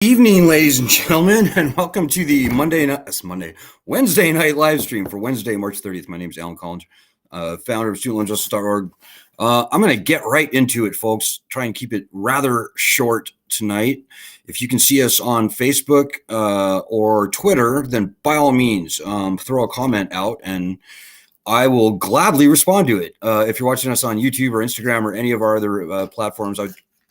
Evening, ladies and gentlemen, and welcome to the Wednesday night live stream for Wednesday, March 30th. My name is Alan Collins, founder of StudentLoanJustice.org. I'm going to get right into it, folks. Try and keep it rather short tonight. If you can see us on Facebook or Twitter, then by all means, throw a comment out and I will gladly respond to it. If you're watching us on YouTube or Instagram or any of our other platforms, I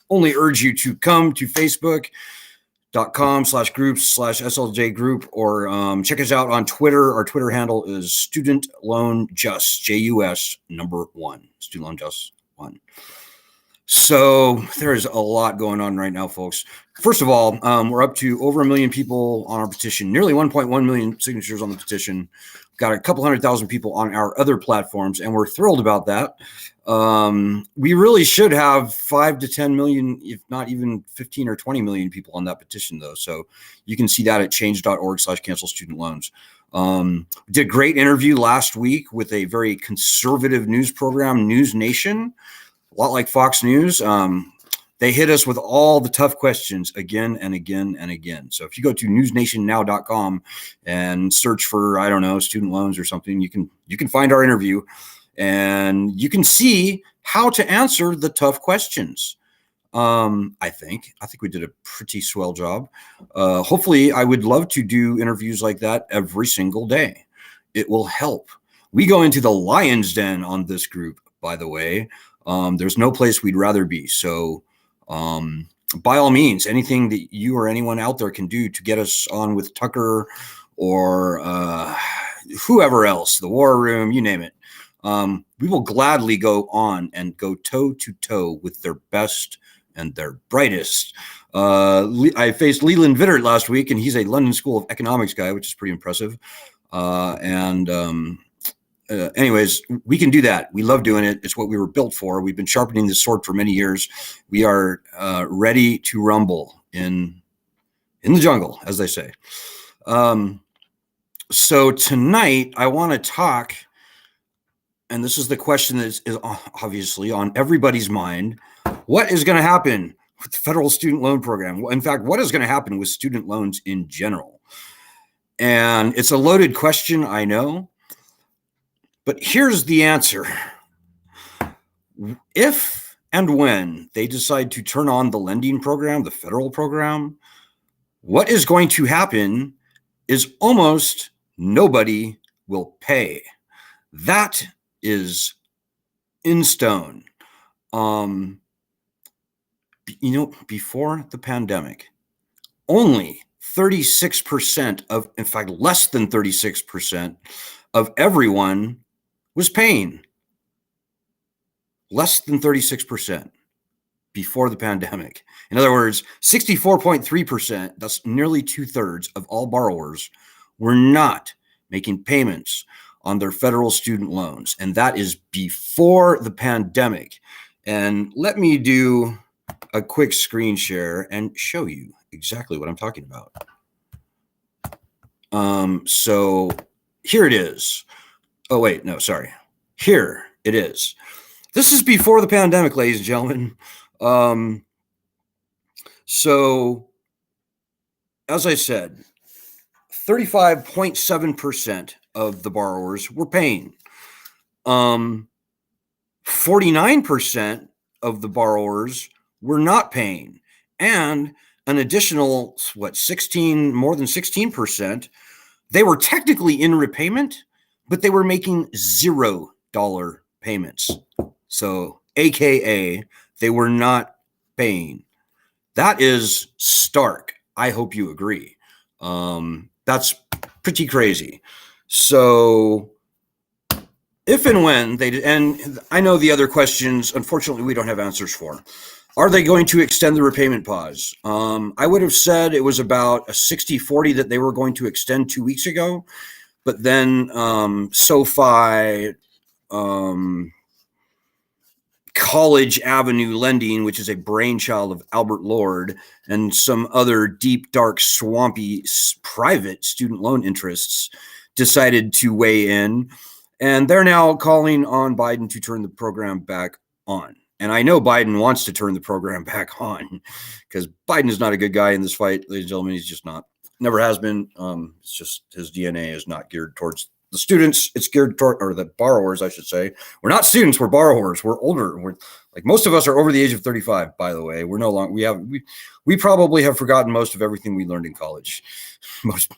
only urge you to come to Facebook.com/groups/SLJ group or check us out on Twitter. Our Twitter handle is Student Loan Just, JUS number 1, Student Loan Just 1. So there's a lot going on right now, folks. First of all, we're up to over 1 million people on our petition, nearly 1.1 million signatures on the petition. Got a couple 100,000 people on our other platforms, and we're thrilled about that. We really should have 5 to 10 million, if not even 15 or 20 million people on that petition, though. So you can see that at change.org/cancel-student-loans. We did a great interview last week with a very conservative news program, News Nation, a lot like Fox News. They hit us with all the tough questions again and again and again. So if you go to newsnationnow.com and search for, I don't know, student loans or something, you can find our interview and you can see how to answer the tough questions. I think we did a pretty swell job. Hopefully, I would love to do interviews like that every single day. It will help. We go into the lion's den on this group, by the way. There's no place we'd rather be. So by all means, anything that you or anyone out there can do to get us on with Tucker or whoever else, the War Room, you name it. We will gladly go on and go toe to toe with their best and their brightest. I faced Leland Vittert last week, and he's a London School of Economics guy, which is pretty impressive. Anyways, we can do that. We love doing it. It's what we were built for. We've been sharpening this sword for many years. We are ready to rumble in the jungle, as they say. So tonight, I want to talk, and this is the question that is obviously on everybody's mind. What is going to happen with the federal student loan program? In fact, what is going to happen with student loans in general? And it's a loaded question, I know. But here's the answer. If and when they decide to turn on the lending program, the federal program, what is going to happen is almost nobody will pay. That is in stone. Before the pandemic, only 36% of, in fact, less than 36% of everyone was paying. Less than 36% before the pandemic. In other words, 64.3%, that's nearly 2/3 of all borrowers, were not making payments on their federal student loans. And that is before the pandemic. And let me do a quick screen share and show you exactly what I'm talking about. So here it is. Oh, wait, no, sorry. Here it is. This is before the pandemic, ladies and gentlemen. So, as I said, 35.7% of the borrowers were paying. 49% of the borrowers were not paying. And an additional, more than 16%, they were technically in repayment, but they were making $0 payments. So, AKA, they were not paying. That is stark. I hope you agree. That's pretty crazy. So, if and when they, and I know the other questions, unfortunately, we don't have answers for. Are they going to extend the repayment pause? I would have said it was about a 60-40 that they were going to extend 2 weeks ago. But then SoFi, College Avenue Lending, which is a brainchild of Albert Lord, and some other deep, dark, swampy private student loan interests, decided to weigh in. And they're now calling on Biden to turn the program back on. And I know Biden wants to turn the program back on because Biden is not a good guy in this fight, ladies and gentlemen. He's just not. Never has been. It's just his DNA is not geared towards the students. It's geared toward, or the borrowers, I should say. We're not students. We're borrowers. We're older. We're like most of us are over the age of 35. By the way, we're no longer. We probably have forgotten most of everything we learned in college.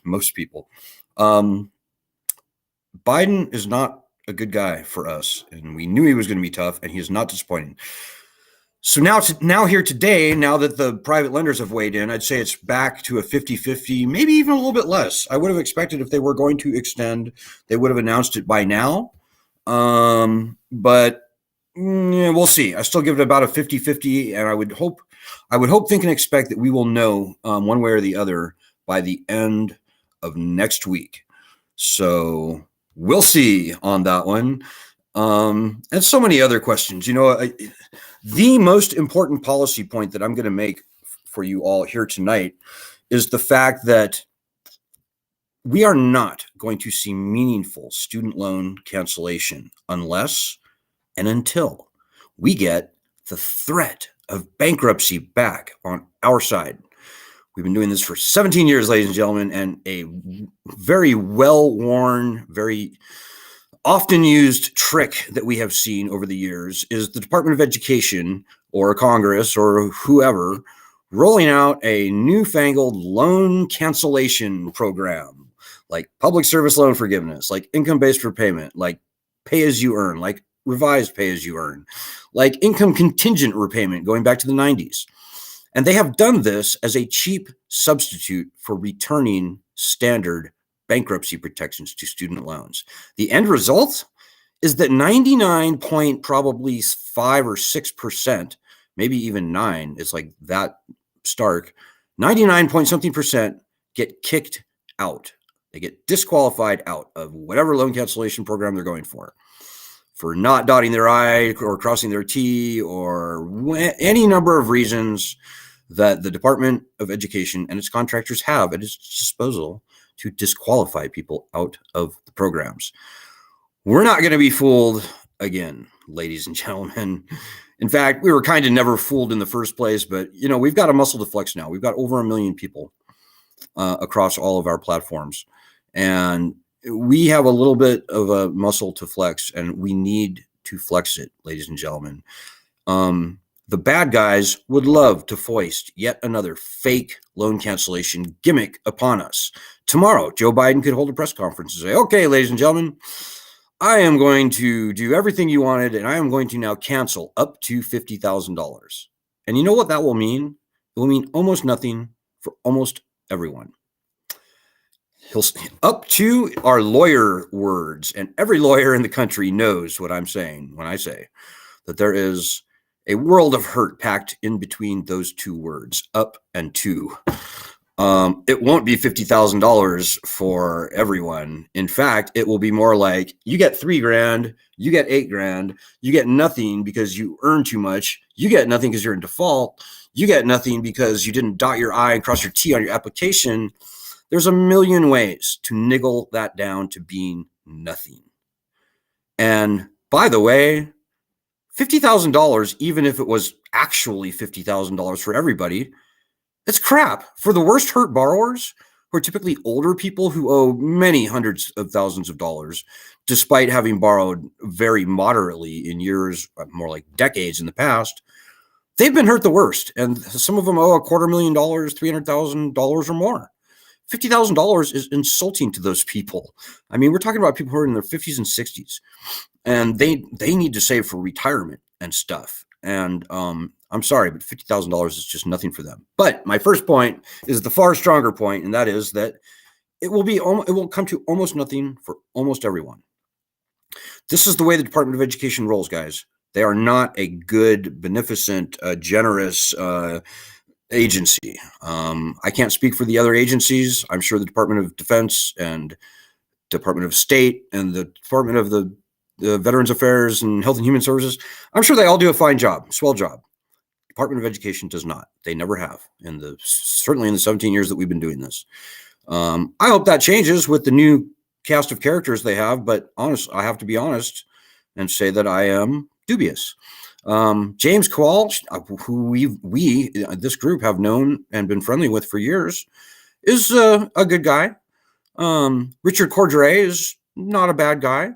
Most people. Biden is not a good guy for us, and we knew he was going to be tough, and he is not disappointing. So now here today, now that the private lenders have weighed in, I'd say it's back to a 50-50, maybe even a little bit less. I would have expected if they were going to extend, they would have announced it by now. But we'll see. I still give it about a 50-50, and I would hope, think, and expect that we will know one way or the other by the end of next week. So we'll see on that one. And so many other questions. The most important policy point that I'm going to make for you all here tonight is the fact that we are not going to see meaningful student loan cancellation unless and until we get the threat of bankruptcy back on our side. We've been doing this for 17 years, ladies and gentlemen, and a very well-worn, very often used trick that we have seen over the years is the Department of Education or Congress or whoever rolling out a newfangled loan cancellation program, like public service loan forgiveness, like income-based repayment, like pay-as-you-earn, like revised pay-as-you-earn, like income contingent repayment going back to the 90s. And they have done this as a cheap substitute for returning standard bankruptcy protections to student loans. The end result is that 99 point probably 5 or 6%, maybe even 9, it's like that stark, 99 point something percent get kicked out. They get disqualified out of whatever loan cancellation program they're going for not dotting their I or crossing their T or any number of reasons that the Department of Education and its contractors have at its disposal to disqualify people out of the programs. We're not going to be fooled again, ladies and gentlemen. In fact, we were kind of never fooled in the first place, but we've got a muscle to flex now. We've got over 1 million people across all of our platforms, and we have a little bit of a muscle to flex, and we need to flex it, ladies and gentlemen. The bad guys would love to foist yet another fake loan cancellation gimmick upon us. Tomorrow, Joe Biden could hold a press conference and say, okay, ladies and gentlemen, I am going to do everything you wanted, and I am going to now cancel up to $50,000. And you know what that will mean? It will mean almost nothing for almost everyone. He'll up to our lawyer words, and every lawyer in the country knows what I'm saying when I say that there is a world of hurt packed in between those two words, up and to. It won't be $50,000 for everyone. In fact, it will be more like you get $3,000, you get $8,000, you get nothing because you earn too much, you get nothing because you're in default, you get nothing because you didn't dot your I and cross your T on your application. There's a million ways to niggle that down to being nothing. And by the way, $50,000, even if it was actually $50,000 for everybody, it's crap. For the worst hurt borrowers, who are typically older people who owe many hundreds of thousands of dollars, despite having borrowed very moderately in years, more like decades in the past, they've been hurt the worst. And some of them owe $250,000, $300,000 or more. $50,000 is insulting to those people. I mean, we're talking about people who are in their 50s and 60s, and they need to save for retirement and stuff. And I'm sorry, but $50,000 is just nothing for them. But my first point is the far stronger point, and that is that it will come to almost nothing for almost everyone. This is the way the Department of Education rolls, guys. They are not a good, beneficent, generous agency. I can't speak for the other agencies. I'm sure the Department of Defense and Department of State and the Department of the Veterans Affairs and Health and Human Services, I'm sure they all do a fine job, swell job. Department of Education does not. They never have, certainly in the 17 years that we've been doing this. I hope that changes with the new cast of characters they have, but I have to be honest and say that I am dubious. James Qual, who we this group have known and been friendly with for years, is a good guy. Richard Cordray is not a bad guy.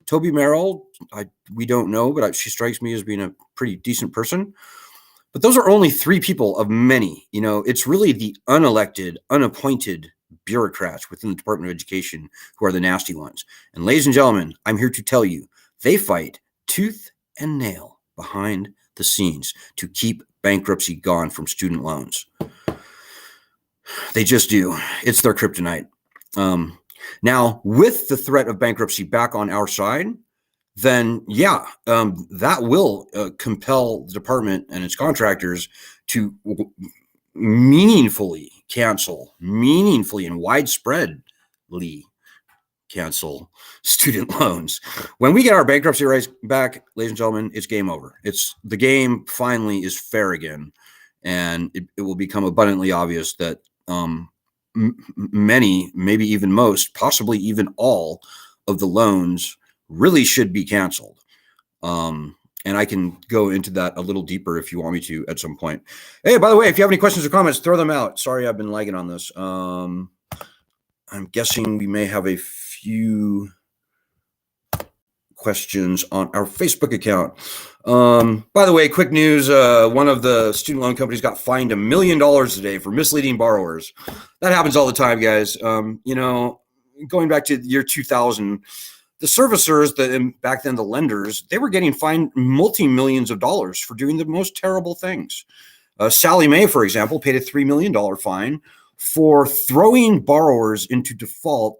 Toby Merrill, we don't know, but she strikes me as being a pretty decent person. But those are only 3 people of many. It's really the unelected, unappointed bureaucrats within the Department of Education who are the nasty ones. And ladies and gentlemen, I'm here to tell you, they fight tooth and nail behind the scenes to keep bankruptcy gone from student loans. They just do. It's their kryptonite. Now, with the threat of bankruptcy back on our side, then that will compel the department and its contractors to meaningfully and widespreadly cancel student loans. When we get our bankruptcy rights back, ladies and gentlemen, it's game over. The game finally is fair again, and it will become abundantly obvious that many, maybe even most, possibly even all of the loans really should be canceled. And I can go into that a little deeper if you want me to at some point. Hey, by the way, if you have any questions or comments, throw them out. Sorry, I've been lagging on this. I'm guessing we may have a few questions on our Facebook account. By the way, quick news. One of the student loan companies got fined $1 million today for misleading borrowers. That happens all the time, guys. Going back to the year 2000, the servicers, back then the lenders, they were getting fined multi-millions of dollars for doing the most terrible things. Sally Mae, for example, paid a $3 million fine for throwing borrowers into default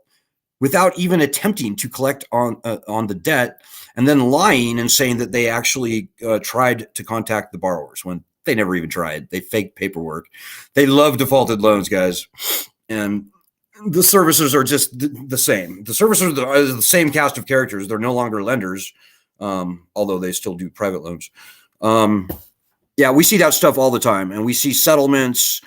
without even attempting to collect on the debt, and then lying and saying that they actually tried to contact the borrowers when they never even tried. They faked paperwork. They love defaulted loans, guys. And the servicers are just the same. The servicers are the same cast of characters. They're no longer lenders, although they still do private loans. We see that stuff all the time, and we see settlements,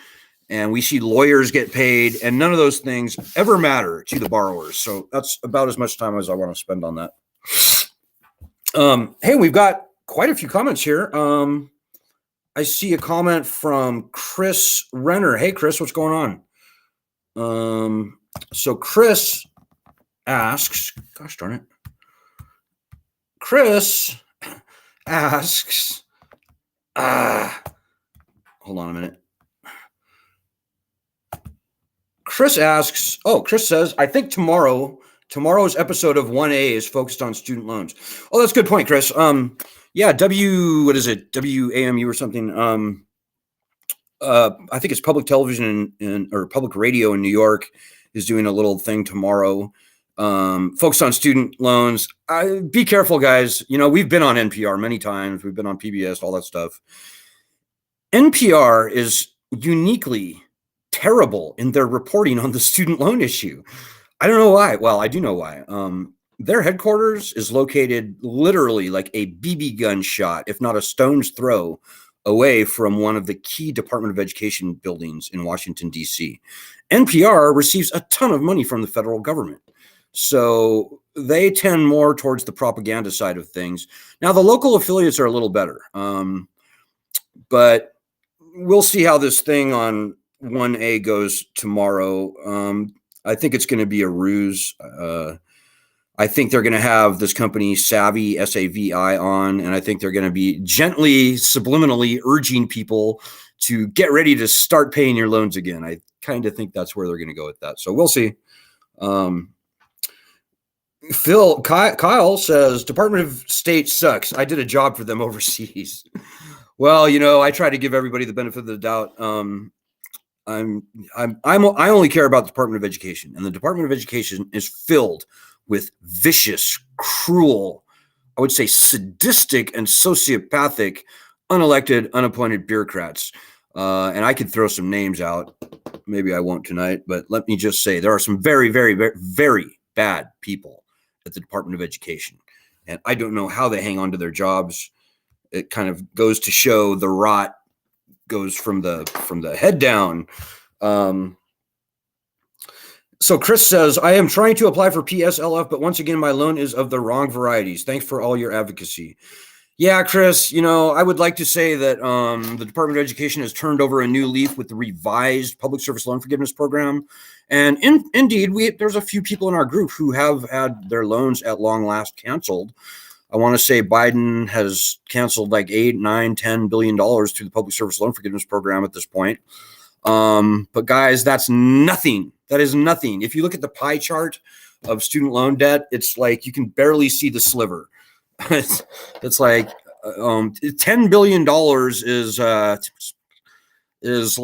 and we see lawyers get paid, and none of those things ever matter to the borrowers. So that's about as much time as I want to spend on that. Hey, we've got quite a few comments here. I see a comment from Chris Renner. Hey, Chris, what's going on? So Chris asks, gosh darn it. Chris asks, hold on a minute. Chris says, I think tomorrow's episode of 1A is focused on student loans. Oh, that's a good point, Chris. WAMU or something. I think it's public television or public radio in New York is doing a little thing tomorrow. Focused on student loans. Be careful, guys. We've been on NPR many times. We've been on PBS, all that stuff. NPR is uniquely terrible in their reporting on the student loan issue. I don't know why. Well, I do know why. Their headquarters is located literally like a BB gun shot, if not a stone's throw, away from one of the key Department of Education buildings in Washington, D.C. NPR receives a ton of money from the federal government, so they tend more towards the propaganda side of things. Now, the local affiliates are a little better, but we'll see how this thing on 1A goes tomorrow. I think it's going to be a ruse. I think they're going to have this company Savvy, S-A-V-I, on, and I think they're going to be gently, subliminally urging people to get ready to start paying your loans again. I kind of think that's where they're going to go with that. So we'll see. Kyle says, Department of State sucks. I did a job for them overseas. Well, I try to give everybody the benefit of the doubt. I only care about the Department of Education, and the Department of Education is filled with vicious, cruel, I would say sadistic and sociopathic, unelected, unappointed bureaucrats. And I could throw some names out. Maybe I won't tonight, but let me just say there are some very, very, very, very bad people at the Department of Education. And I don't know how they hang on to their jobs. It kind of goes to show the rot goes from the head down. So Chris says, I am trying to apply for PSLF, but once again, my loan is of the wrong varieties. Thanks for all your advocacy. Yeah, Chris, I would like to say that the Department of Education has turned over a new leaf with the revised public service loan forgiveness program. And indeed, there's a few people in our group who have had their loans at long last canceled. I want to say Biden has canceled like $8, $9, $10 billion to the public service loan forgiveness program at this point. But guys, that's nothing. That is nothing. If you look at the pie chart of student loan debt, it's like you can barely see the sliver. it's like $10 billion is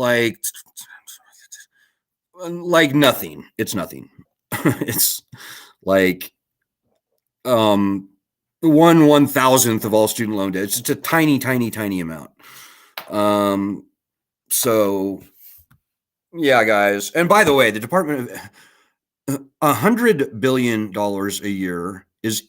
like nothing. It's nothing. It's like 1/1000th of all student loan debt. It's just a tiny, tiny, tiny amount. So yeah, guys. And by the way, the Department of $100 billion a year is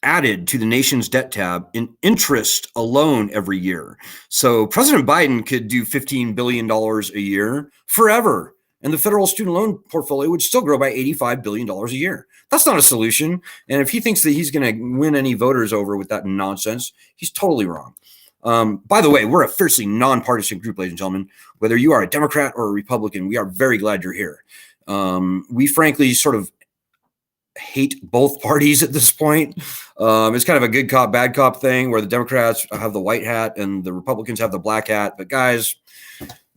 added to the nation's debt tab in interest alone every year. So President Biden could do $15 billion a year forever, and the federal student loan portfolio would still grow by $85 billion a year. That's not a solution. And if he thinks that he's going to win any voters over with that nonsense, he's totally wrong. By the way, we're a fiercely nonpartisan group, ladies and gentlemen. Whether you are a Democrat or a Republican, we are very glad you're here. We frankly sort of hate both parties at this point. It's kind of a good cop, bad cop thing where the Democrats have the white hat and the Republicans have the black hat. But guys,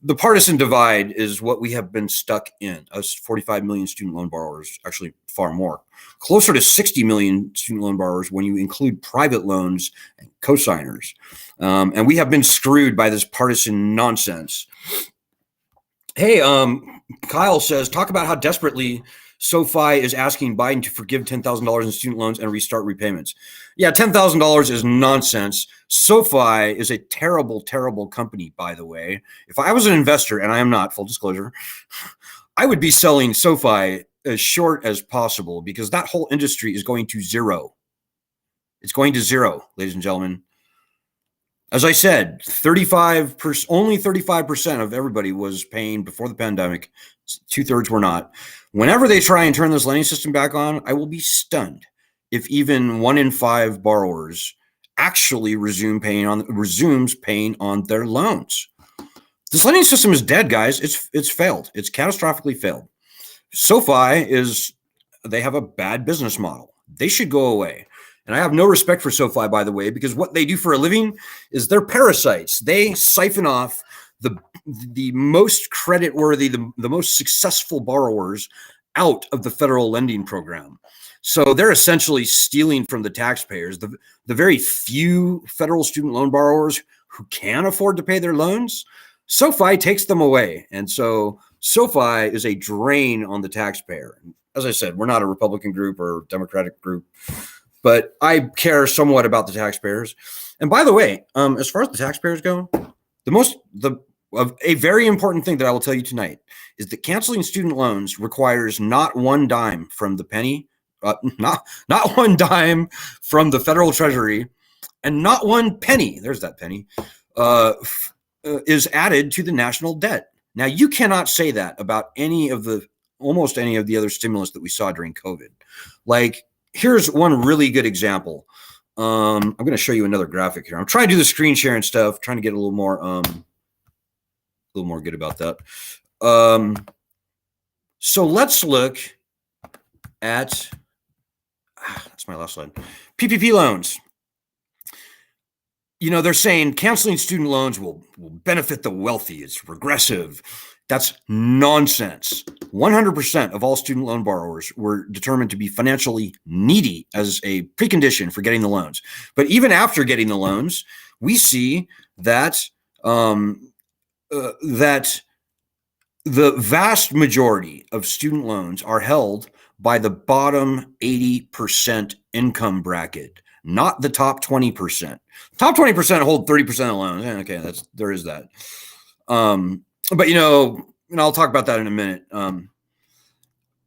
the partisan divide is what we have been stuck in. Us 45 million student loan borrowers, actually far more, closer to 60 million student loan borrowers when you include private loans and cosigners. And we have been screwed by this partisan nonsense. Hey, Kyle says, talk about how desperately SoFi is asking Biden to forgive $10,000 in student loans and restart repayments. Yeah, $10,000 is nonsense. SoFi is a terrible, terrible company, by the way. If I was an investor, and I am not, full disclosure, I would be selling SoFi as short as possible because that whole industry is going to zero. It's going to zero, ladies and gentlemen. As I said, only 35% of everybody was paying before the pandemic. 2/3 were not. Whenever they try and turn this lending system back on, I will be stunned if even 1 in 5 borrowers actually resumes paying on their loans. This lending system is dead, guys. It's failed. It's catastrophically failed. SoFi they have a bad business model. They should go away. And I have no respect for SoFi, by the way, because what they do for a living is they're parasites. They siphon off the most creditworthy, the most successful borrowers out of the federal lending program. So they're essentially stealing from the taxpayers. The very few federal student loan borrowers who can afford to pay their loans, SoFi takes them away. And so SoFi is a drain on the taxpayer. As I said, we're not a Republican group or Democratic group, but I care somewhat about the taxpayers. And by the way, as far as the taxpayers go, a very important thing that I will tell you tonight is that canceling student loans requires not one dime from the penny, not one dime from the federal treasury, and not one penny, there's that penny, is added to the national debt. Now, you cannot say that about almost any of the other stimulus that we saw during COVID. Like, here's one really good example. I'm going to show you another graphic here. I'm trying to do the screen share and stuff, trying to get a little more good about that. So let's look at, that's my last slide, PPP loans. They're saying canceling student loans will benefit the wealthy. It's regressive. That's nonsense. 100% of all student loan borrowers were determined to be financially needy as a precondition for getting the loans. But even after getting the loans, we see that that the vast majority of student loans are held by the bottom 80% income bracket, not the top 20%. Top 20% hold 30% of the loans. Okay, there is that. But I'll talk about that in a minute.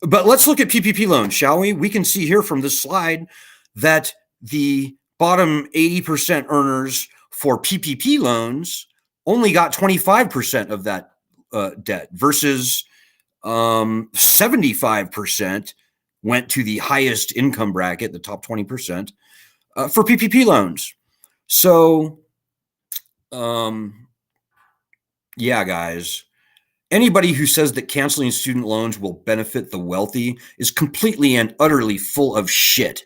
But let's look at PPP loans, shall we? We can see here from this slide that the bottom 80% earners for PPP loans only got 25% of that debt versus 75% went to the highest income bracket, the top 20%, for PPP loans. So, yeah, guys, anybody who says that canceling student loans will benefit the wealthy is completely and utterly full of shit.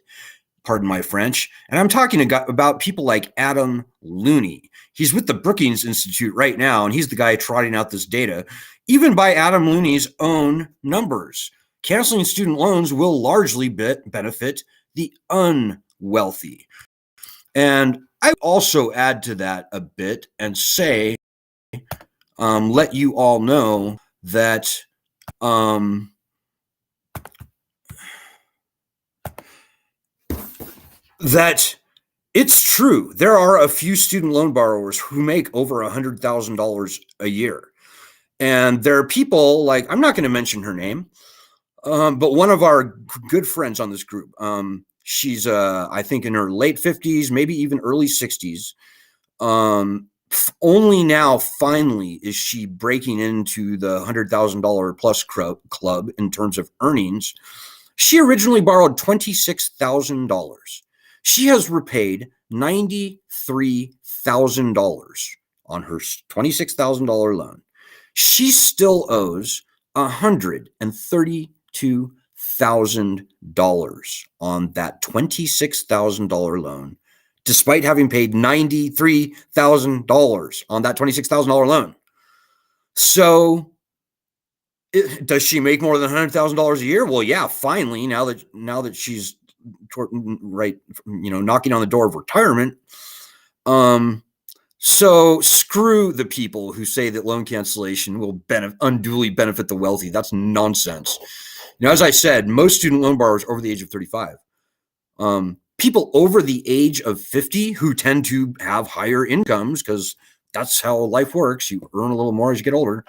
Pardon my French. And I'm talking about people like Adam Looney. He's with the Brookings Institute right now, and he's the guy trotting out this data. Even by Adam Looney's own numbers, canceling student loans will largely benefit the unwealthy. And I also add to that a bit and say, let you all know that that it's true. There are a few student loan borrowers who make over $100,000 a year. And there are people like, I'm not going to mention her name, but one of our good friends on this group, she's, I think in her late 50s, maybe even early 60s. Only now, finally, is she breaking into the $100,000 plus club in terms of earnings. She originally borrowed $26,000. She has repaid $93,000 on her $26,000 loan. She still owes $132,000 on that $26,000 loan, despite having paid $93,000 on that $26,000 loan. So, does she make more than $100,000 a year? Well, yeah, finally, now that she's knocking on the door of retirement. So screw the people who say that loan cancellation will unduly benefit the wealthy. That's nonsense. As I said, most student loan borrowers over the age of 35. People over the age of 50 who tend to have higher incomes, because that's how life works. You earn a little more as you get older.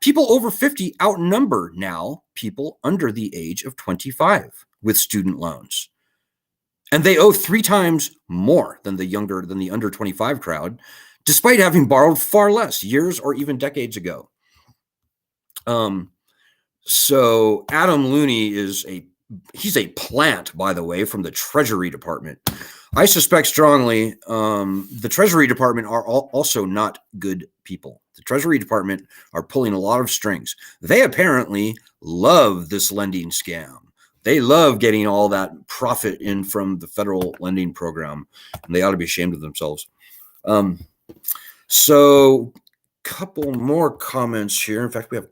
People over 50 outnumber now people under the age of 25 with student loans. And they owe 3 times more than the under 25 crowd, despite having borrowed far less years or even decades ago. So Adam Looney he's a plant, by the way, from the Treasury Department. I suspect strongly the Treasury Department are also not good people. The Treasury Department are pulling a lot of strings. They apparently love this lending scam. They love getting all that profit in from the federal lending program, and they ought to be ashamed of themselves. So, couple more comments here. In fact, we have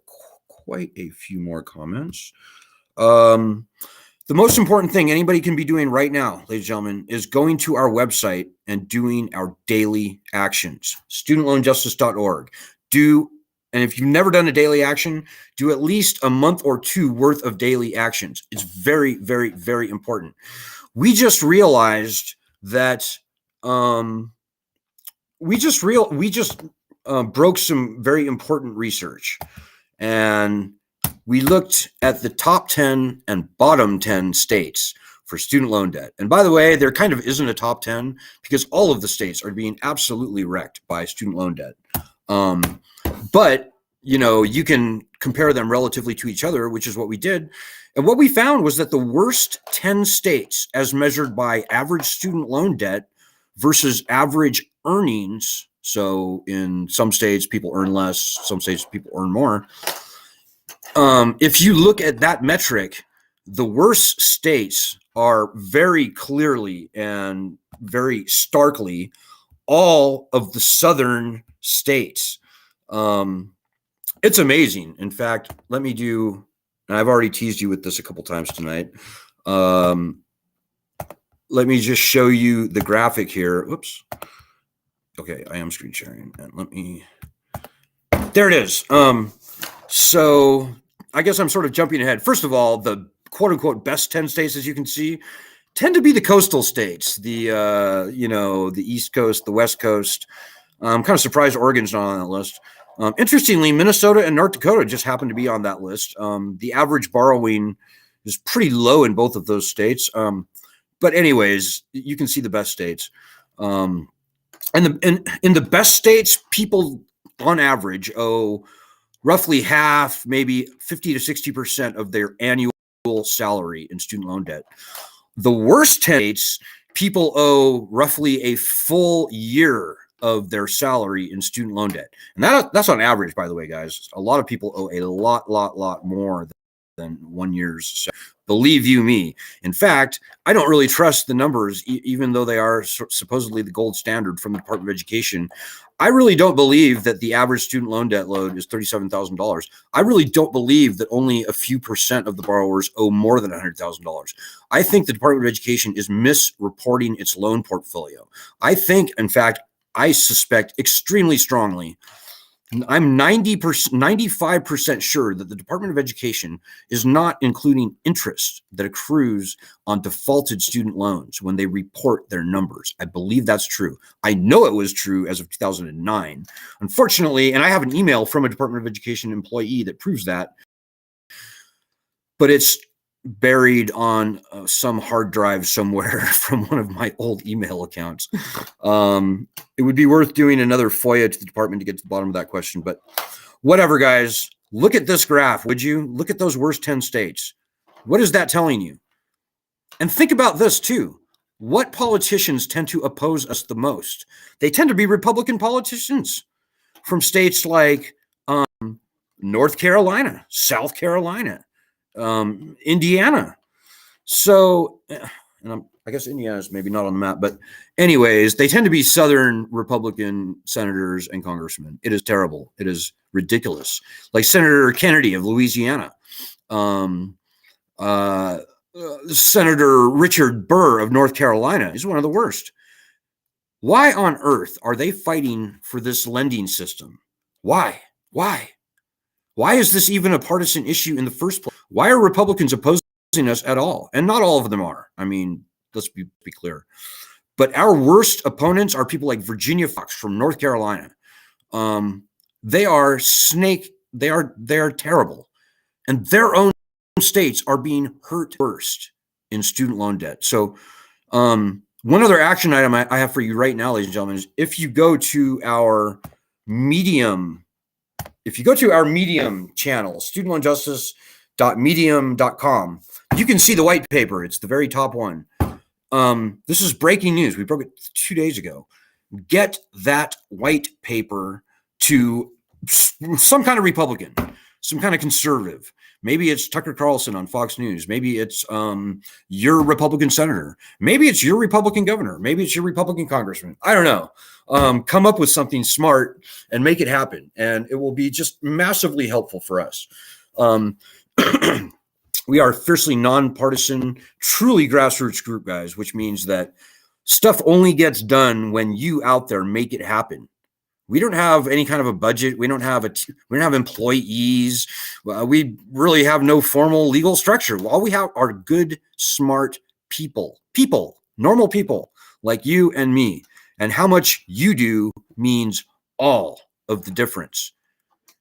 quite a few more comments. The most important thing anybody can be doing right now, ladies and gentlemen, is going to our website and doing our daily actions, studentloanjustice.org. And if you've never done a daily action, do at least a month or 2 worth of daily actions. It's very, very, very important. We just realized that we just broke some very important research, and we looked at the top 10 and bottom 10 states for student loan debt. And by the way, there kind of isn't a top 10 because all of the states are being absolutely wrecked by student loan debt. But, you can compare them relatively to each other, which is what we did. And what we found was that the worst 10 states, as measured by average student loan debt versus average earnings. So in some states, people earn less, some states, people earn more. If you look at that metric, the worst states are very clearly and very starkly all of the southern states. It's amazing. In fact, let me do, and I've already teased you with this a couple times tonight. Let me just show you the graphic here. Oops. Okay, I am screen sharing. And there it is. So I guess I'm sort of jumping ahead. First of all, the quote unquote best 10 states, as you can see, tend to be the coastal states, the East Coast, the West Coast. I'm kind of surprised Oregon's not on that list. Interestingly, Minnesota and North Dakota just happen to be on that list. The average borrowing is pretty low in both of those states. But anyways, you can see the best states. And in the best states, people on average owe roughly half, maybe 50 to 60% of their annual salary in student loan debt. The worst 10 states people owe roughly a full year of their salary in student loan debt. And that's on average, by the way, guys. A lot of people owe a lot more than 1 year's salary. Believe you me. In fact, I don't really trust the numbers, even though they are supposedly the gold standard from the Department of Education. I really don't believe that the average student loan debt load is $37,000. I really don't believe that only a few percent of the borrowers owe more than $100,000. I think the Department of Education is misreporting its loan portfolio. I think, in fact, I suspect extremely strongly, I'm 95% sure that the Department of Education is not including interest that accrues on defaulted student loans when they report their numbers. I believe that's true. I know it was true as of 2009. Unfortunately, and I have an email from a Department of Education employee that proves that, but it's buried on some hard drive somewhere from one of my old email accounts. It would be worth doing another FOIA to the department to get to the bottom of that question, but whatever, guys. Look at this graph, would you? Look at those worst 10 states. What is that telling you? And think about this too. What politicians tend to oppose us the most? They tend to be Republican politicians from states like North Carolina, South Carolina, Indiana. So, and I guess Indiana is maybe not on the map, but anyways, they tend to be Southern Republican senators and congressmen. It is terrible. It is ridiculous. Like Senator Kennedy of Louisiana, Senator Richard Burr of North Carolina is one of the worst. Why on earth are they fighting for this lending system? Why? Why is this even a partisan issue in the first place? Why are Republicans opposing us at all? And not all of them are. I mean, let's be clear. But our worst opponents are people like Virginia Fox from North Carolina. They are terrible. And their own states are being hurt worst in student loan debt. So one other action item I have for you right now, ladies and gentlemen, is if you go to our Medium channel, studentloanjustice.medium.com, you can see the white paper. It's the very top one. This is breaking news. We broke it 2 days ago. Get that white paper to some kind of Republican, some kind of conservative. Maybe it's Tucker Carlson on Fox News. Maybe it's your Republican senator. Maybe it's your Republican governor. Maybe it's your Republican congressman. I don't know. Come up with something smart and make it happen. And it will be just massively helpful for us. We are a fiercely nonpartisan, truly grassroots group, guys, which means that stuff only gets done when you out there make it happen. We don't have any kind of a budget. We don't have employees. We really have no formal legal structure. All we have are good, smart people, normal people like you and me. And how much you do means all of the difference.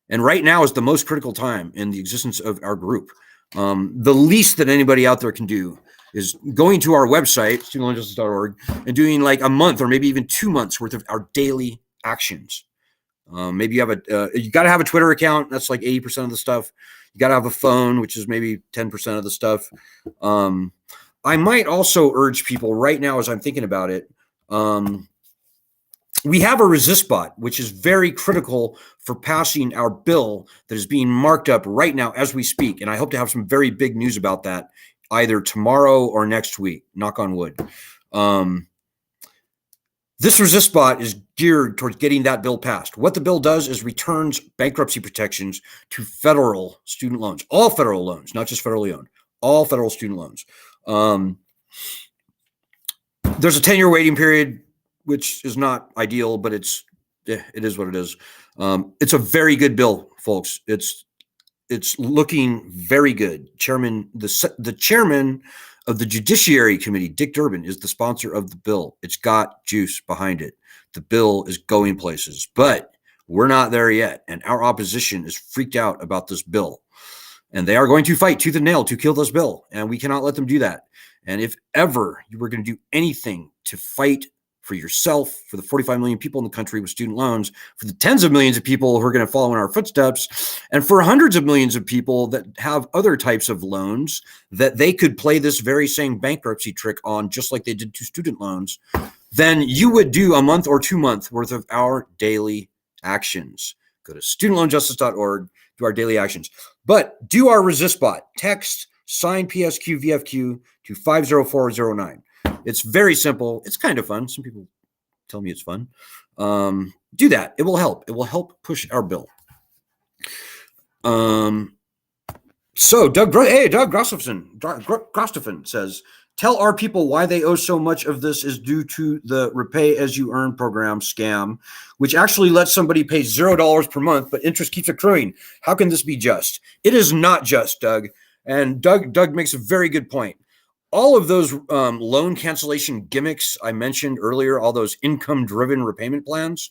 And right now is the most critical time in the existence of our group. The least that anybody out there can do is going to our website, studentloanjustice.org, and doing like a month or maybe even 2 months worth of our daily actions. Maybe you got to have a Twitter account. That's like 80% of the stuff. You got to have a phone, which is maybe 10% of the stuff. I might also urge people right now, as I'm thinking about it, we have a resist bot, which is very critical for passing our bill that is being marked up right now as we speak. And I hope to have some very big news about that either tomorrow or next week, knock on wood. This resist bot is geared towards getting that bill passed. What the bill does is returns bankruptcy protections to federal student loans, all federal loans, not just federally owned, all federal student loans. There's a 10-year waiting period, which is not ideal, but it is what it is. It's a very good bill, folks. It's looking very good. The chairman of the Judiciary Committee, Dick Durbin, is the sponsor of the bill. It's got juice behind it. The bill is going places, but we're not there yet. And our opposition is freaked out about this bill. And they are going to fight tooth and nail to kill this bill. And we cannot let them do that. And if ever you were going to do anything to fight for yourself, for the 45 million people in the country with student loans, for the tens of millions of people who are going to follow in our footsteps, and for hundreds of millions of people that have other types of loans that they could play this very same bankruptcy trick on, just like they did to student loans, then you would do a month or 2 months worth of our daily actions. Go to studentloanjustice.org, do our daily actions. But do our resist bot. Text sign PSQ VFQ to 50409. It's very simple. It's kind of fun. Some people tell me it's fun. Do that. It will help. It will help push our bill. So Doug Grostophin says, tell our people why they owe so much of this is due to the Repay As You Earn program scam, which actually lets somebody pay $0 per month, but interest keeps accruing. How can this be just? It is not just, Doug. And Doug makes a very good point. All of those loan cancellation gimmicks I mentioned earlier, all those income-driven repayment plans,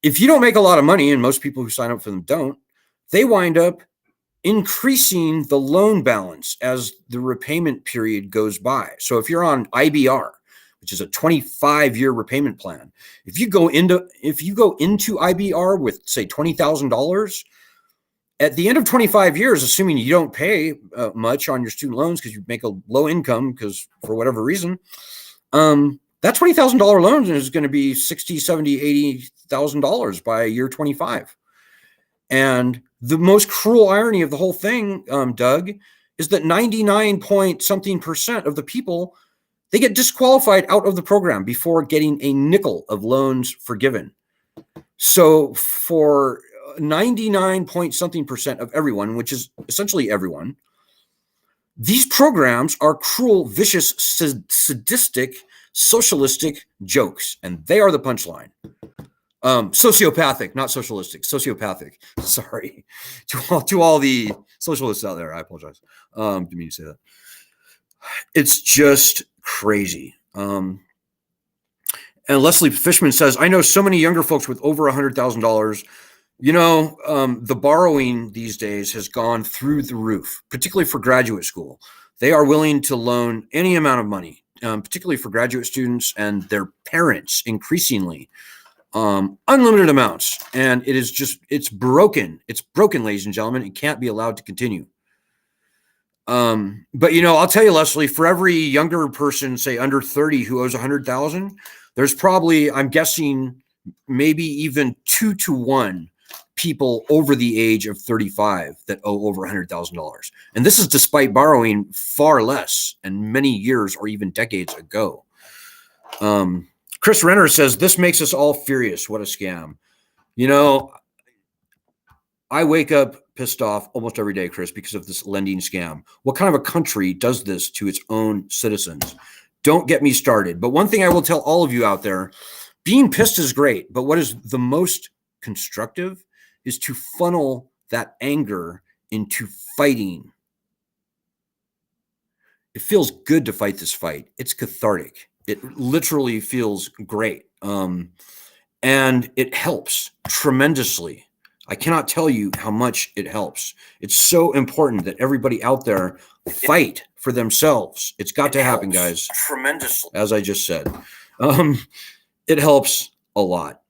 if you don't make a lot of money, and most people who sign up for them don't, they wind up increasing the loan balance as the repayment period goes by. So if you're on IBR, which is a 25-year repayment plan, if you go into IBR with, say, $20,000, at the end of 25 years, assuming you don't pay much on your student loans because you make a low income because for whatever reason, that $20,000 loan is going to be $60,000, $70,000, $80,000 by year 25. And the most cruel irony of the whole thing, Doug, is that 99% of the people, they get disqualified out of the program before getting a nickel of loans forgiven. So for 99% of everyone, which is essentially everyone, these programs are cruel, vicious, sadistic, socialistic jokes, and they are the punchline. Sociopathic, not socialistic, sociopathic. Sorry to all the socialists out there. I apologize. Didn't mean to say that. It's just crazy. And Leslie Fishman says, I know so many younger folks with over $100,000. You know, the borrowing these days has gone through the roof, particularly for graduate school. They are willing to loan any amount of money, particularly for graduate students and their parents increasingly, unlimited amounts. And it's broken. It's broken, ladies and gentlemen. It can't be allowed to continue. But, you know, I'll tell you, Leslie, for every younger person, say under 30 who owes 100,000, there's probably, I'm guessing, maybe even 2 to 1 people over the age of 35 that owe over $100,000. And this is despite borrowing far less and many years or even decades ago. Chris Renner says, this makes us all furious. What a scam. You know, I wake up pissed off almost every day, Chris, because of this lending scam. What kind of a country does this to its own citizens? Don't get me started. But one thing I will tell all of you out there, being pissed is great, but what is the most constructive is to funnel that anger into fighting. It feels good to fight this fight. It's cathartic. It literally feels great. And it helps tremendously. I cannot tell you how much it helps. It's so important that everybody out there fight for themselves. It's got to happen, guys. Tremendously. As I just said. It helps a lot.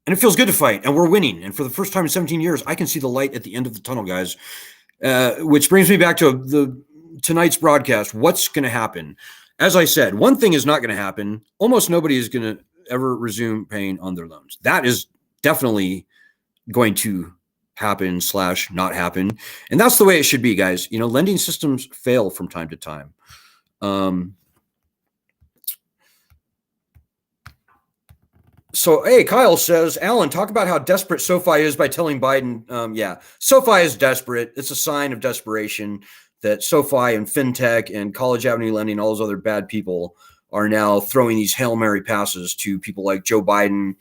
And it feels good to fight, and we're winning. And for the first time in 17 years, I can see the light at the end of the tunnel, guys. Which brings me back to tonight's broadcast. What's going to happen? As I said, one thing is not going to happen. Almost nobody is going to ever resume paying on their loans. That is definitely going to happen / not happen. And that's the way it should be, guys. You know, lending systems fail from time to time. So, hey, Kyle says, Alan, talk about how desperate SoFi is by telling Biden. Yeah, SoFi is desperate. It's a sign of desperation that SoFi and FinTech and College Avenue Lending, all those other bad people are now throwing these Hail Mary passes to people like Joe Biden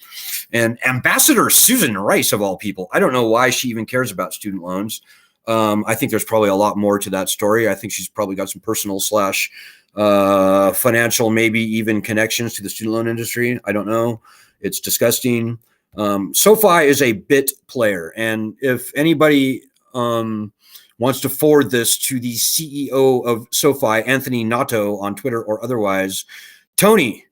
and Ambassador Susan Rice, of all people. I don't know why she even cares about student loans. I think there's probably a lot more to that story. I think she's probably got some personal / financial, maybe even connections to the student loan industry. I don't know. It's disgusting. SoFi is a bit player. And if anybody wants to forward this to the CEO of SoFi, Anthony Nato, on Twitter or otherwise, Tony,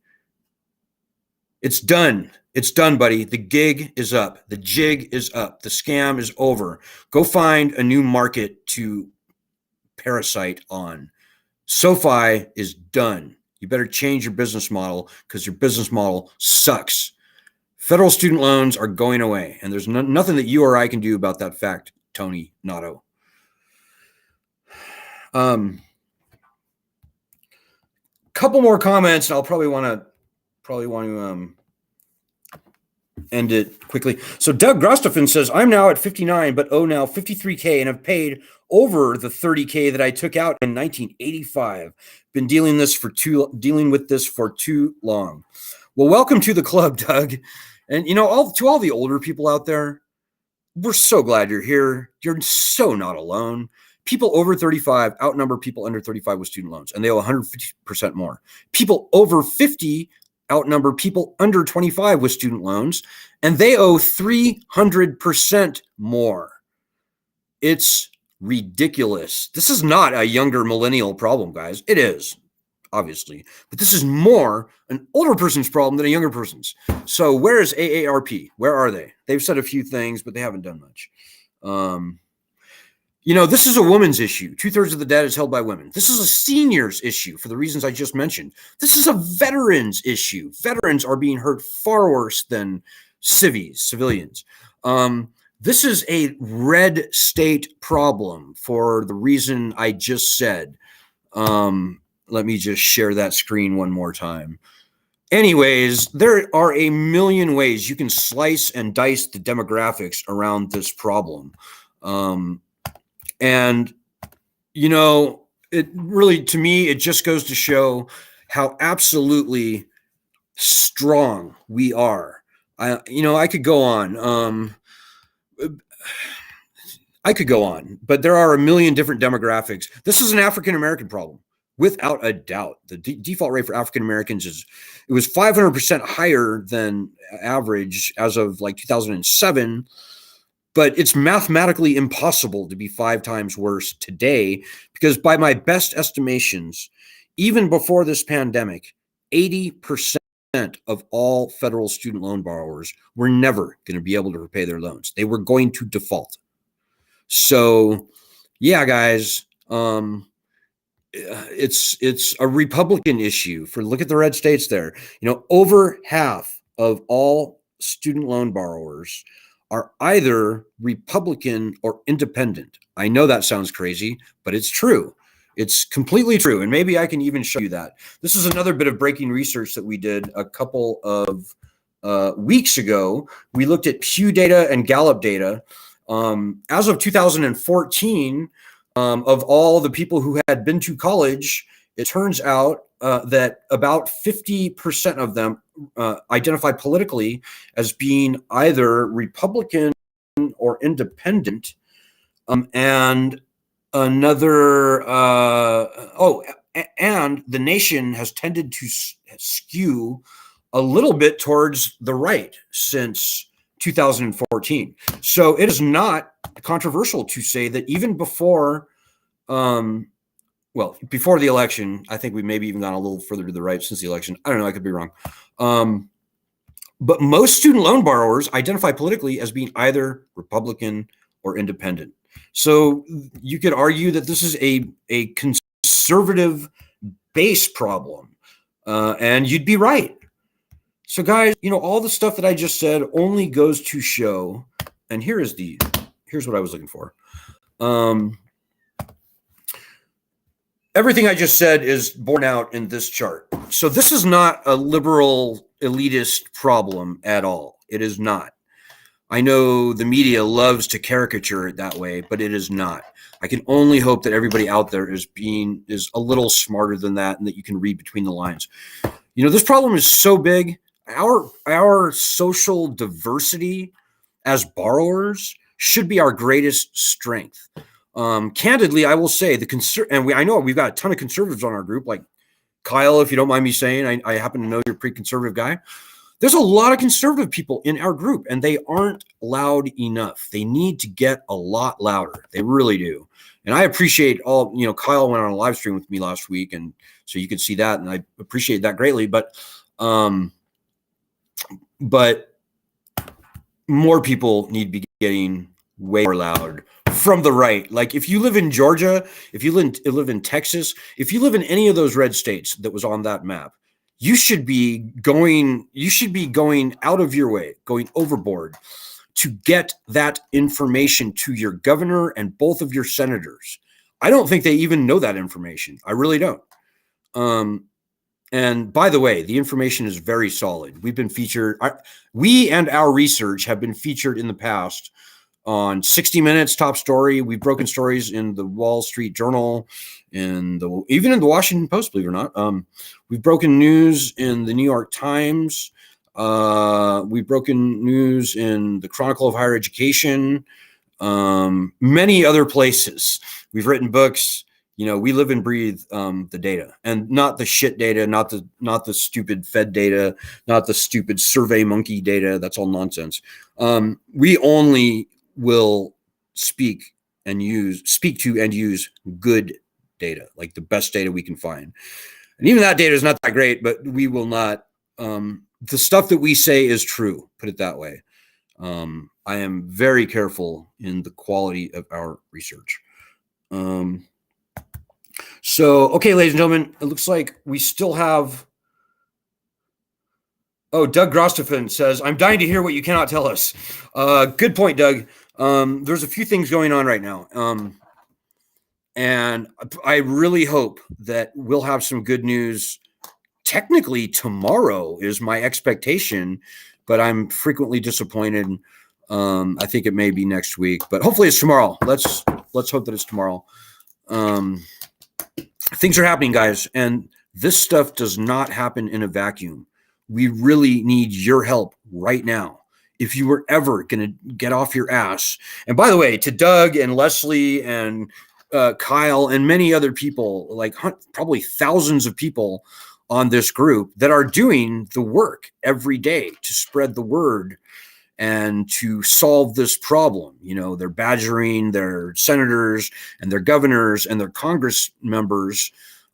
it's done. It's done, buddy. The gig is up. The jig is up. The scam is over. Go find a new market to parasite on. SoFi is done. You better change your business model because your business model sucks. Federal student loans are going away, and there's nothing that you or I can do about that fact, Tony Nato. Couple more comments, and I'll probably want to end it quickly. So Doug Grostophin says, I'm now at 59, but owe now 53K and have paid over the 30K that I took out in 1985. Been dealing with this for too long. Well, welcome to the club, Doug. And to all the older people out there, we're so glad you're here. You're so not alone. People over 35 outnumber people under 35 with student loans, and they owe 150% more. People over 50 outnumber people under 25 with student loans, and they owe 300% more. It's ridiculous. This is not a younger millennial problem, guys. It is, obviously, but this is more an older person's problem than a younger person's. So where is AARP? Where are they? They've said a few things, but they haven't done much. This is a woman's issue. 2/3 of the debt is held by women. This is a seniors issue for the reasons I just mentioned. This is a veterans issue. Veterans are being hurt far worse than civilians. This is a red state problem for the reason I just said. Let me just share that screen one more time. Anyways, there are a million ways you can slice and dice the demographics around this problem. It really, to me, it just goes to show how absolutely strong we are. I could go on. But there are a million different demographics. This is an African-American problem, without a doubt. The default rate for African-Americans was 500% higher than average as of like 2007. But it's mathematically impossible to be 5 times worse today because by my best estimations, even before this pandemic, 80% of all federal student loan borrowers were never going to be able to repay their loans. They were going to default. So, yeah, guys, it's a Republican issue. Look at the red states there. Over half of all student loan borrowers are either Republican or independent. I know that sounds crazy, but it's true. It's completely true. And maybe I can even show you that. This is another bit of breaking research that we did a couple of weeks ago. We looked at Pew data and Gallup data. As of 2014, of all the people who had been to college, it turns out that about 50% of them identify politically as being either Republican or independent. And the nation has tended to skew a little bit towards the right since 2014. So it is not controversial to say that even before the election, I think we maybe even gone a little further to the right since the election. I don't know. I could be wrong. But most student loan borrowers identify politically as being either Republican or independent. So you could argue that this is a conservative base problem, and you'd be right. So guys, all the stuff that I just said only goes to show, and here's what I was looking for. Everything I just said is borne out in this chart. So this is not a liberal elitist problem at all. It is not. I know the media loves to caricature it that way, but it is not. I can only hope that everybody out there is a little smarter than that and that you can read between the lines. This problem is so big. Our social diversity as borrowers should be our greatest strength. Candidly, I will say I know we've got a ton of conservatives on our group, like Kyle, if you don't mind me saying. I happen to know you're a pretty conservative guy. There's a lot of conservative people in our group, and they aren't loud enough. They need to get a lot louder. They really do. And I appreciate all, Kyle went on a live stream with me last week, and so you could see that, and I appreciate that greatly. But more people need to be getting way more loud from the right. Like if you live in Georgia, if you live in Texas, if you live in any of those red states that was on that map, you should be going out of your way, going overboard to get that information to your governor and both of your senators. I don't think they even know that information. I really don't. And by the way, the information is very solid. We've been featured. We and our research have been featured in the past on 60 Minutes top story. We've broken stories in the Wall Street Journal, even in the Washington Post, believe it or not. We've broken news in the New York Times. We've broken news in the Chronicle of Higher Education, many other places. We've written books. We live and breathe the data, and not the shit data, not the stupid Fed data, not the stupid Survey Monkey data. That's all nonsense. We only will speak to and use good data, like the best data we can find. And even that data is not that great, but we will not. The stuff that we say is true. Put it that way. I am very careful in the quality of our research. So, okay, ladies and gentlemen, it looks like we still have. Oh, Doug Grostefan says, I'm dying to hear what you cannot tell us. Good point, Doug. There's a few things going on right now. And I really hope that we'll have some good news. Technically, tomorrow is my expectation, but I'm frequently disappointed. I think it may be next week, but hopefully it's tomorrow. Let's hope that it's tomorrow. Things are happening, guys, and this stuff does not happen in a vacuum. We really need your help right now. If you were ever going to get off your ass, and by the way, to Doug and Leslie and Kyle and many other people, like probably thousands of people on this group that are doing the work every day to spread the word and to solve this problem. They're badgering their senators and their governors and their Congress members.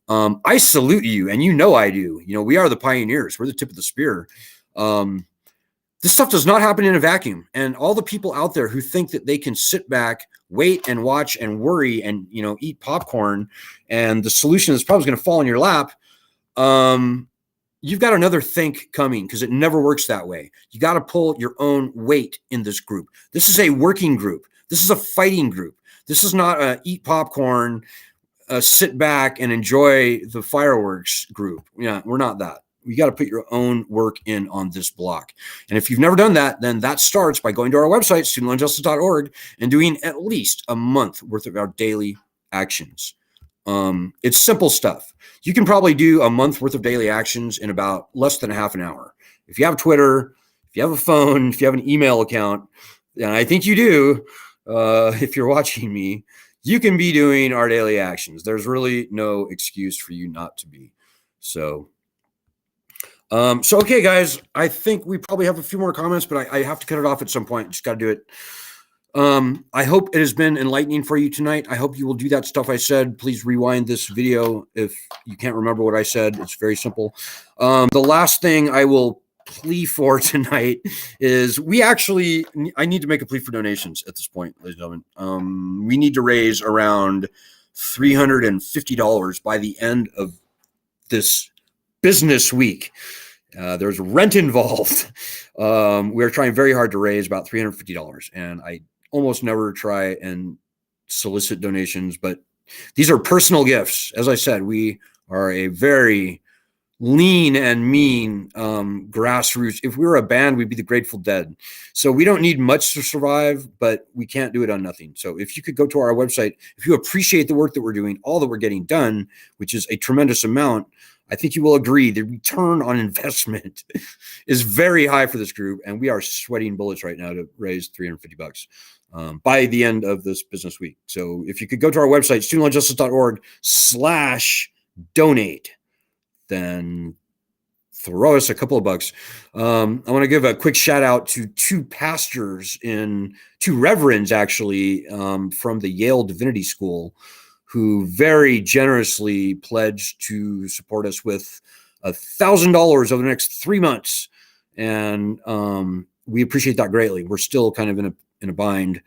I salute you, and I do. We are the pioneers. We're the tip of the spear. This stuff does not happen in a vacuum. And all the people out there who think that they can sit back, wait and watch and worry and, eat popcorn, and the solution is probably going to fall in your lap, you've got another think coming, because it never works that way. You got to pull your own weight in this group. This is a working group. This is a fighting group. This is not a eat popcorn, sit back and enjoy the fireworks group. Yeah, we're not that. You got to put your own work in on this block. And if you've never done that, then that starts by going to our website, studentloanjustice.org, and doing at least a month worth of our daily actions. It's simple stuff. You can probably do a month worth of daily actions in about less than half an hour. If you have Twitter, if you have a phone, if you have an email account, and I think you do, if you're watching me, you can be doing our daily actions. There's really no excuse for you not to be. So okay, guys, I think we probably have a few more comments, but I have to cut it off at some point. Just got to do it. I hope it has been enlightening for you tonight. I hope you will do that stuff I said. Please rewind this video if you can't remember what I said. It's very simple. The last thing I will plea for tonight is I need to make a plea for donations at this point, ladies and gentlemen. We need to raise around $350 by the end of this business week. There's rent involved. We're trying very hard to raise about $350, and I almost never try and solicit donations, but these are personal gifts. As I said, we are a very lean and mean grassroots. If we were a band, we'd be the Grateful Dead. So we don't need much to survive, but we can't do it on nothing. So if you could go to our website, if you appreciate the work that we're doing, all that we're getting done, which is a tremendous amount, I think you will agree the return on investment is very high for this group, and we are sweating bullets right now to raise $350 by the end of this business week. So if you could go to our website, studentloanjustice.org/donate, then throw us a couple of bucks. I want to give a quick shout out to two reverends actually, from the Yale Divinity School, who very generously pledged to support us with $1,000 over the next 3 months. And we appreciate that greatly. We're still kind of in a bind.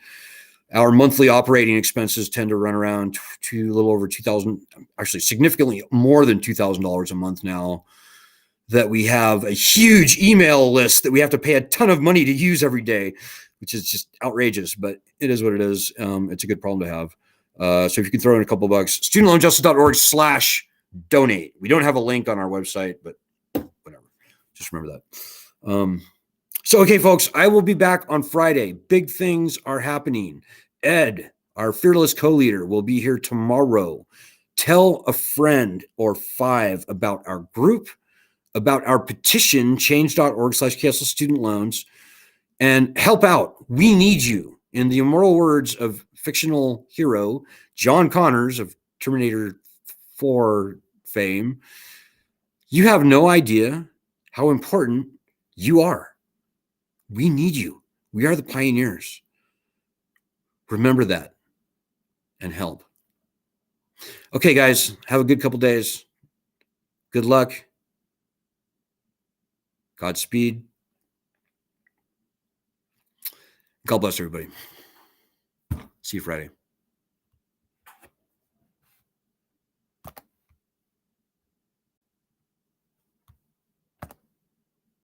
Our monthly operating expenses tend to run around to a little over $2,000, actually significantly more than $2,000 a month now, that we have a huge email list that we have to pay a ton of money to use every day, which is just outrageous, but it is what it is. It's a good problem to have. So if you can throw in a couple of bucks, studentloanjustice.org/donate. We don't have a link on our website, but whatever. Just remember that. So, okay, folks, I will be back on Friday. Big things are happening. Ed, our fearless co-leader, will be here tomorrow. Tell a friend or 5 about our group, about our petition, change.org/cancel student loans, and help out. We need you. In the immortal words of fictional hero John Connors of Terminator 4 fame, you have no idea how important you are. We need you. We are the pioneers. Remember that and help. Okay, guys, have a good couple days. Good luck. Godspeed. God bless everybody. See you Friday.